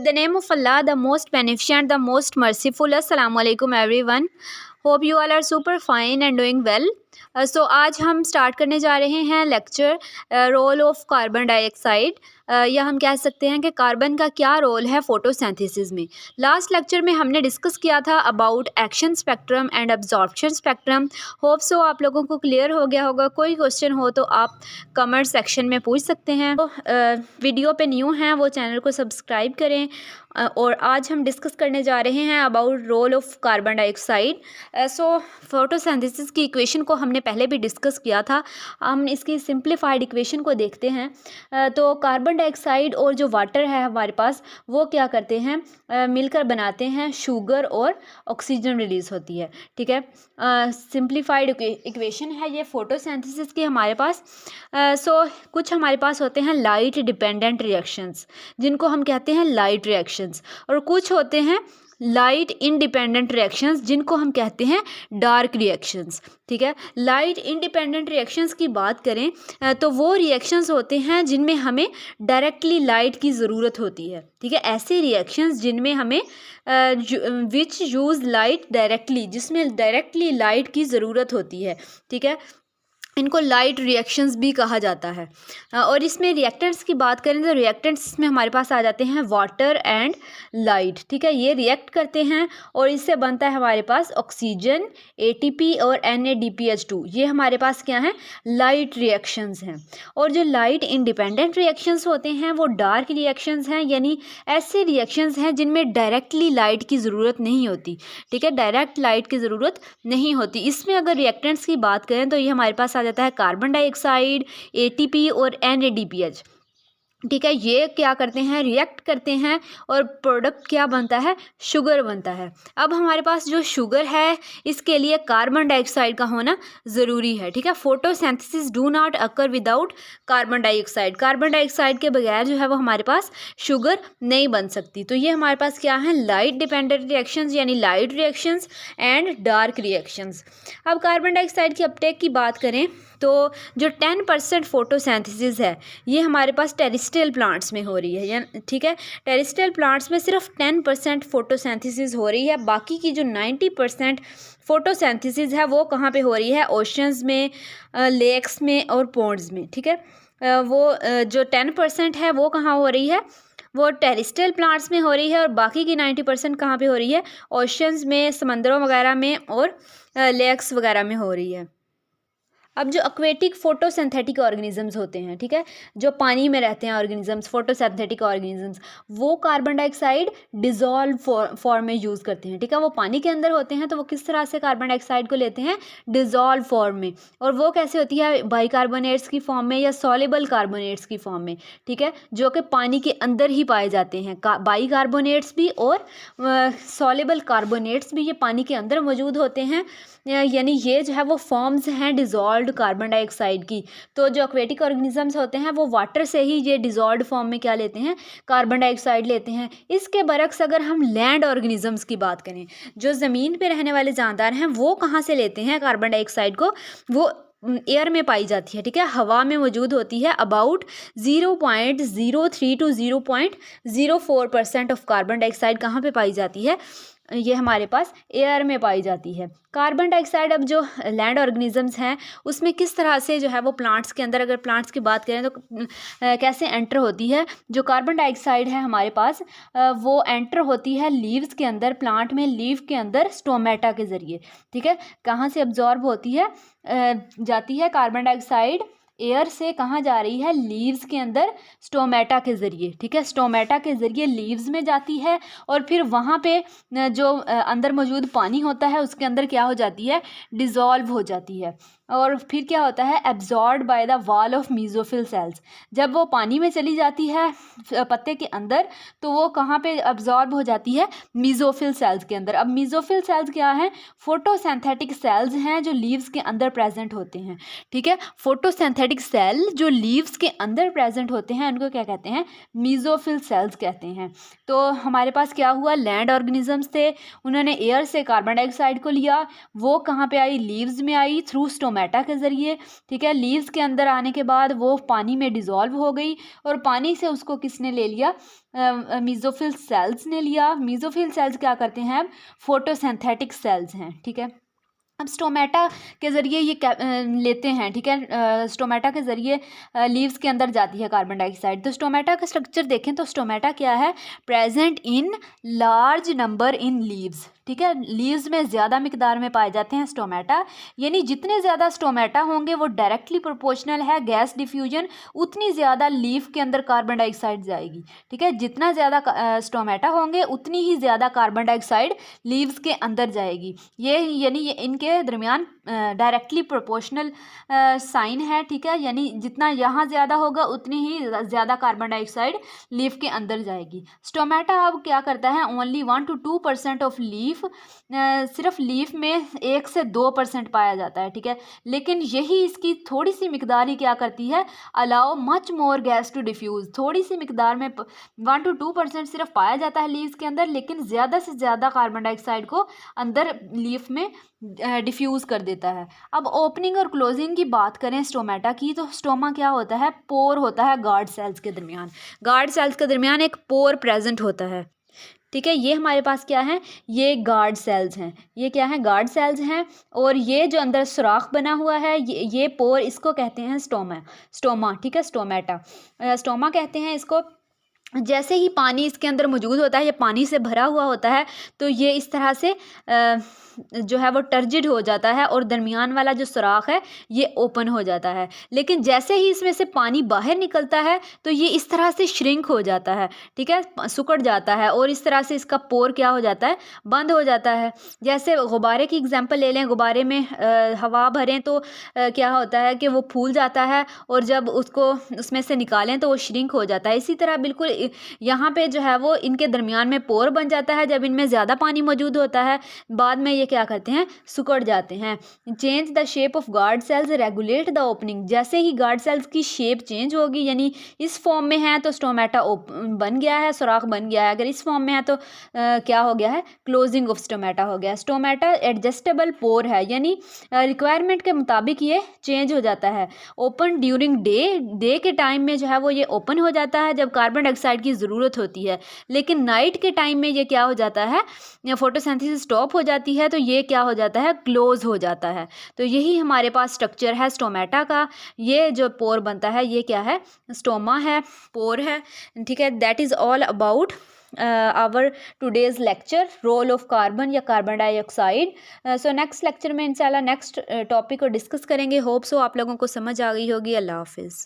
With the name of Allah, the most beneficent, the most merciful. Assalamu alaikum everyone. Hope you all are super fine and doing well. So आज हम start करने जा रहे हैं lecture role of carbon dioxide, या हम कह सकते हैं कि कार्बन का क्या रोल है फोटोसिंथेसिस में। लास्ट लेक्चर में हमने डिस्कस किया था about action spectrum and absorption spectrum. Hope so आप लोगों को क्लियर हो गया होगा। कोई क्वेश्चन हो तो आप कमेंट सेक्शन में पूछ सकते हैं। तो वीडियो पे न्यू हैं वो चैनल को सब्सक्राइब करें। और आज हम डिस्कस करने जा रहे हैं about role of carbon dioxide. So photosynthesis की इक्वेशन को हमने पहले भी डिस्कस किया था। हम इसकी सिंप्लीफाइड इक्वेशन को देखते हैं। तो कार्बन डाइऑक्साइड और जो वाटर है हमारे पास वो क्या करते हैं, मिलकर बनाते हैं शुगर और ऑक्सीजन रिलीज़ होती है। ठीक है, सिंप्लीफाइड इक्वेशन है ये फोटोसिंथेसिस की हमारे पास। सो कुछ हमारे पास होते हैं लाइट डिपेंडेंट रिएक्शंस जिनको हम कहते हैं लाइट रिएक्शंस, और कुछ होते हैं लाइट इंडिपेंडेंट रिएक्शंस जिनको हम कहते हैं डार्क रिएक्शंस। ठीक है, लाइट इंडिपेंडेंट रिएक्शंस की बात करें तो वो रिएक्शंस होते हैं जिनमें हमें डायरेक्टली लाइट की ज़रूरत होती है। ठीक है, ऐसे रिएक्शंस जिनमें हमें विच यूज़ लाइट डायरेक्टली, जिसमें डायरेक्टली लाइट की ज़रूरत होती है। ठीक है, इनको लाइट रिएक्शंस भी कहा जाता है। और इसमें रिएक्टेंट्स की बात करें तो रिएक्टेंट्स में हमारे पास आ जाते हैं वाटर एंड लाइट। ठीक है, ये रिएक्ट करते हैं और इससे बनता है हमारे पास ऑक्सीजन, एटीपी और NADPH2। ये हमारे पास क्या है, लाइट रिएक्शंस हैं। और जो लाइट इंडिपेंडेंट रिएक्शंस होते हैं वो डार्क रिएक्शंस हैं, यानी ऐसे रिएक्शंस हैं जिनमें डायरेक्टली लाइट की ज़रूरत नहीं होती। ठीक है, डायरेक्ट लाइट की ज़रूरत नहीं होती। इसमें अगर रिएक्टेंट्स की बात करें तो ये हमारे पास आ जाता है कार्बन डाइऑक्साइड, ATP और NADPH। ठीक है, ये क्या करते हैं, रिएक्ट करते हैं और प्रोडक्ट क्या बनता है, शुगर बनता है। अब हमारे पास जो शुगर है इसके लिए कार्बन डाइऑक्साइड का होना ज़रूरी है। ठीक है, photosynthesis do not occur without carbon dioxide. Carbon dioxide के बगैर जो है वो हमारे पास शुगर नहीं बन सकती। तो ये हमारे पास क्या है, लाइट डिपेंडेंट रिएक्शंस यानी light reactions and dark reactions. अब कार्बन डाइऑक्साइड की अपटेक की बात करें तो जो 10% फोटोसिंथेसिस है ये हमारे पास टेरेस्ट्रियल प्लांट्स में हो रही है। या ठीक है, टेरेस्ट्रियल प्लांट्स में सिर्फ 10% फोटोसिंथेसिस हो रही है। बाकी की जो 90% फोटोसिंथेसिस है वो कहाँ पे हो रही है, ओशंस में, लेक्स में और पॉन्ड्स में। ठीक है, वो जो 10% है वो कहाँ हो रही है, वो टेरेस्ट्रियल प्लांट्स में हो रही है। और बाकी की 90% कहाँ पे हो रही है, ओशंस में, समंदरों वगैरह में और लेक्स वगैरह में हो रही है। अब जो एक्वेटिक फोटोसिंथेटिक ऑर्गेनिजम्स होते हैं, ठीक है, जो पानी में रहते हैं ऑर्गेनिजम्स, फोटोसिंथेटिक ऑर्गेनिजम्स, वो कार्बन डाइऑक्साइड डिज़ोल्व फॉर्म में यूज़ करते हैं। ठीक है, वो पानी के अंदर होते हैं तो वो किस तरह से कार्बन डाइऑक्साइड को लेते हैं, डिज़ोल्व फॉर्म में। और वो कैसे होती है, बाइकार्बोनेट्स की फॉर्म में या सॉल्युबल कार्बोनेट्स की फॉर्म में। ठीक है, जो कि पानी के अंदर ही पाए जाते हैं। बाइकार्बोनेट्स भी और सॉल्युबल कार्बोनेट्स भी ये पानी के अंदर मौजूद होते हैं, यानी ये जो है वो फॉर्म्स हैं डिज़ोल्व्ड कार्बन डाइऑक्साइड की। तो जो एक्वेटिक ऑर्गेनिजम्स होते हैं वो वाटर से ही ये डिज़ोल्व्ड फॉर्म में क्या लेते हैं, कार्बन डाइऑक्साइड लेते हैं। इसके बरक्स अगर हम लैंड ऑर्गेनिजम्स की बात करें, जो ज़मीन पे रहने वाले जानदार हैं, वो कहाँ से लेते हैं कार्बन डाइऑक्साइड को, वो एयर में पाई जाती है। ठीक है, हवा में मौजूद होती है। About 0.03 to 0.04% of carbon dioxide कहाँ पे पाई जाती है, ये हमारे पास एयर में पाई जाती है। कार्बन डाइऑक्साइड अब जो लैंड ऑर्गेनिजम्स हैं उसमें किस तरह से जो है वो प्लांट्स के अंदर, अगर प्लांट्स की बात करें तो कैसे एंटर होती है, जो कार्बन डाइऑक्साइड है हमारे पास वो एंटर होती है लीव्स के अंदर, प्लांट में लीव के अंदर स्टोमेटा के ज़रिए। ठीक है, कहाँ से अब्जॉर्ब होती है, जाती है कार्बन डाइऑक्साइड एयर से, कहाँ जा रही है, लीव्स के अंदर स्टोमेटा के ज़रिए। ठीक है, स्टोमेटा के ज़रिए लीव्स में जाती है और फिर वहाँ पे जो अंदर मौजूद पानी होता है उसके अंदर क्या हो जाती है, डिज़ोल्व हो जाती है। और फिर क्या होता है, absorbed by the wall of mesophyll cells. जब वो पानी में चली जाती है पत्ते के अंदर तो वो कहाँ पे अब्जॉर्ब हो जाती है, मीज़ोफिल सेल्स के अंदर। अब मीज़ोफिल सेल्स क्या हैं, फोटोसिंथेटिक सेल्स हैं जो लीव्स के अंदर प्रेजेंट होते हैं। ठीक है, फोटोसिंथेटिक सेल जो लीव्स के अंदर प्रेजेंट होते हैं उनको क्या कहते हैं, मीज़ोफिल सेल्स कहते हैं। तो हमारे पास क्या हुआ, लैंड ऑर्गेनिजम्स थे, उन्होंने एयर से कार्बन डाइऑक्साइड को लिया, वो कहाँ पे आई, लीव्स में आई थ्रू स्टोमेटा स्टोमेटा के ज़रिए, ठीक है। लीव्स के अंदर आने के बाद वो पानी में डिज़ोल्व हो गई और पानी से उसको किसने ले लिया, मीज़ोफिल सेल्स ने लिया। मीज़ोफिल सेल्स क्या करते हैं, फोटोसिंथेटिक सेल्स हैं, ठीक है। अब स्टोमेटा के ज़रिए ये लेते हैं, ठीक है। स्टोमेटा के ज़रिए लीव्स के अंदर जाती है कार्बन डाइऑक्साइड। तो स्टोमेटा का स्ट्रक्चर देखें तो स्टोमेटा क्या है, present in large number in leaves, ठीक है। लीव्स में ज़्यादा मिकदार में पाए जाते हैं स्टोमेटा, यानी जितने ज़्यादा स्टोमेटा होंगे वो डायरेक्टली प्रोपोर्शनल है गैस डिफ्यूजन, उतनी ज़्यादा लीफ के अंदर कार्बन डाइऑक्साइड जाएगी, ठीक है। जितना ज़्यादा स्टोमेटा होंगे उतनी ही ज़्यादा कार्बन डाइऑक्साइड लीव्स के अंदर जाएगी। ये यानी ये इनके दरमियान डायरेक्टली प्रोपोर्शनल साइन है, ठीक है। यानी जितना यहाँ ज़्यादा होगा उतनी ही ज़्यादा कार्बन डाइऑक्साइड लीफ के अंदर जाएगी। स्टोमेटा अब क्या करता है, ओनली 1 to 2% ऑफ लीफ, सिर्फ लीफ में 1 से 2% पाया जाता है, ठीक है। लेकिन यही इसकी थोड़ी सी मिकदार ही क्या करती है, allow much more gas to diffuse. थोड़ी सी मिकदार में 1 to 2% सिर्फ पाया जाता है लीव्स के अंदर, लेकिन ज़्यादा से ज़्यादा कार्बन डाइऑक्साइड को अंदर लीफ में डिफ्यूज़ कर देता है। अब ओपनिंग और क्लोजिंग की बात करें स्टोमेटा की, तो स्टोमा क्या होता है, पोर होता है गार्ड सेल्स के दरमियान। गार्ड सेल्स के दरमियान एक पोर प्रेजेंट होता है, ठीक है। ये हमारे पास क्या है, ये गार्ड सेल्स हैं, ये क्या है, गार्ड सेल्स हैं। और ये जो अंदर सुराख बना हुआ है, ये पोर, इसको कहते हैं स्टोमा, ठीक है। स्टोमा कहते हैं इसको। जैसे ही पानी इसके अंदर मौजूद होता है, ये पानी से भरा हुआ होता है, तो ये इस तरह से जो है वो टर्जिड हो जाता है और दरमियान वाला जो सुराख है ये ओपन हो जाता है। लेकिन जैसे ही इसमें से पानी बाहर निकलता है तो ये इस तरह से श्रिंक हो जाता है, ठीक है, सिकुड़ जाता है और इस तरह से इसका पोर क्या हो जाता है, बंद हो जाता है। जैसे गुब्बारे की एग्जांपल ले लें, गुब्बारे में हवा भरें तो क्या होता है कि वो फूल जाता है और जब उसको उसमें से निकालें तो वो श्रिंक हो जाता है। इसी तरह बिल्कुल यहाँ पे जो है वो इनके दरमियान में पोर बन जाता है जब इनमें ज़्यादा पानी मौजूद होता है। बाद में ये क्या करते हैं, सिकुड़ जाते हैं। Change the shape of guard cells regulate the opening. जैसे ही गार्ड सेल्स की शेप चेंज होगी, यानी इस फॉर्म में है तो स्टोमेटा बन गया है, सुराख बन गया है। अगर इस फॉर्म में है तो क्या हो गया है, क्लोजिंग ऑफ स्टोमेटा हो गया। स्टोमेटा एडजस्टेबल पोर है, यानी रिक्वायरमेंट के मुताबिक ये चेंज हो जाता है। ओपन ड्यूरिंग डे के टाइम में जो है वो ये ओपन हो जाता है जब कार्बन डाइऑक्साइड की ज़रूरत होती है, लेकिन नाइट के टाइम में ये क्या हो जाता है, फोटोसिंथेसिस स्टॉप हो जाती है तो ये क्या हो जाता है, क्लोज हो जाता है। तो यही हमारे पास स्ट्रक्चर है स्टोमेटा का। ये जो पोर बनता है ये क्या है, स्टोमा है, पोर है, ठीक है। That is all about our today's lecture, role of carbon या carbon dioxide. So next lecture में इंशाल्लाह नेक्स्ट टॉपिक को डिस्कस करेंगे। होप सो आप लोगों को समझ आ गई होगी। अल्लाह हाफिज़।